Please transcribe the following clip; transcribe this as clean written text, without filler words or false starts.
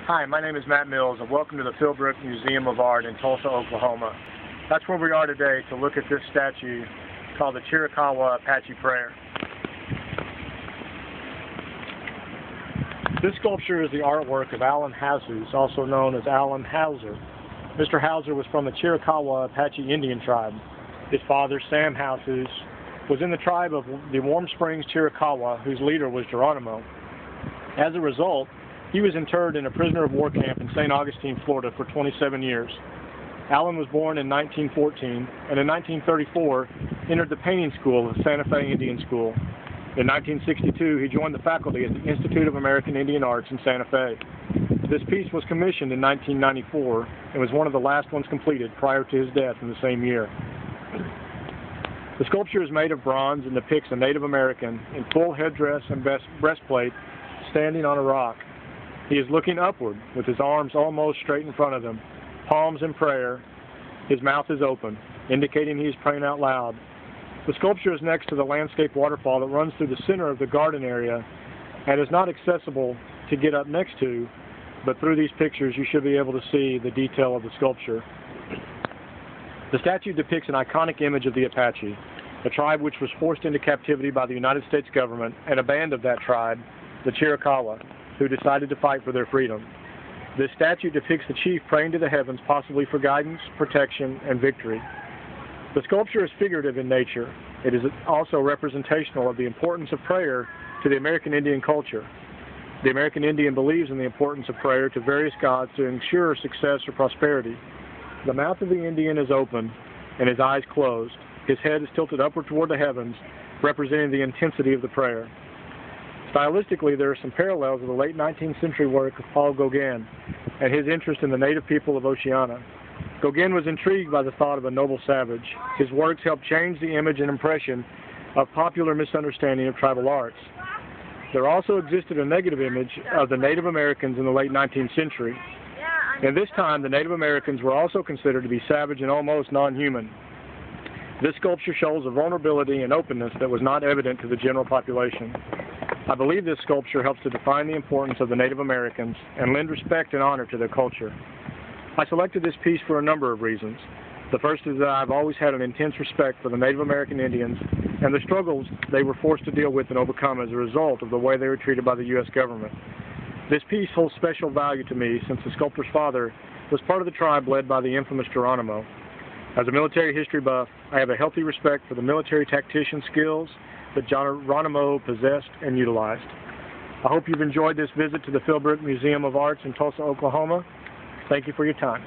Hi, my name is Matt Mills, and welcome to the Philbrook Museum of Art in Tulsa, Oklahoma. That's where we are today to look at this statue called the Chiricahua Apache Prayer. This sculpture is the artwork of Alan Houser, also known as Alan Houser. Mr. Houser was from the Chiricahua Apache Indian tribe. His father, Sam Houser, was in the tribe of the Warm Springs Chiricahua, whose leader was Geronimo. As a result, he was interred in a prisoner of war camp in St. Augustine, Florida for 27 years. Alan was born in 1914 and in 1934 entered the painting school of the Santa Fe Indian School. In 1962, he joined the faculty at the Institute of American Indian Arts in Santa Fe. This piece was commissioned in 1994 and was one of the last ones completed prior to his death in the same year. The sculpture is made of bronze and depicts a Native American in full headdress and breastplate standing on a rock. He is looking upward with his arms almost straight in front of him, palms in prayer. His mouth is open, indicating he is praying out loud. The sculpture is next to the landscape waterfall that runs through the center of the garden area and is not accessible to get up next to, but through these pictures you should be able to see the detail of the sculpture. The statue depicts an iconic image of the Apache, a tribe which was forced into captivity by the United States government and a band of that tribe, the Chiricahua, who decided to fight for their freedom. This statue depicts the chief praying to the heavens, possibly for guidance, protection, and victory. The sculpture is figurative in nature. It is also representational of the importance of prayer to the American Indian culture. The American Indian believes in the importance of prayer to various gods to ensure success or prosperity. The mouth of the Indian is open and his eyes closed. His head is tilted upward toward the heavens, representing the intensity of the prayer. Stylistically, there are some parallels with the late 19th century work of Paul Gauguin and his interest in the native people of Oceania. Gauguin was intrigued by the thought of a noble savage. His works helped change the image and impression of popular misunderstanding of tribal arts. There also existed a negative image of the Native Americans in the late 19th century. In this time, the Native Americans were also considered to be savage and almost non-human. This sculpture shows a vulnerability and openness that was not evident to the general population. I believe this sculpture helps to define the importance of the Native Americans and lend respect and honor to their culture. I selected this piece for a number of reasons. The first is that I've always had an intense respect for the Native American Indians and the struggles they were forced to deal with and overcome as a result of the way they were treated by the U.S. government. This piece holds special value to me since the sculptor's father was part of the tribe led by the infamous Geronimo. As a military history buff, I have a healthy respect for the military tactician skills that Geronimo possessed and utilized. I hope you've enjoyed this visit to the Philbrook Museum of Arts in Tulsa, Oklahoma. Thank you for your time.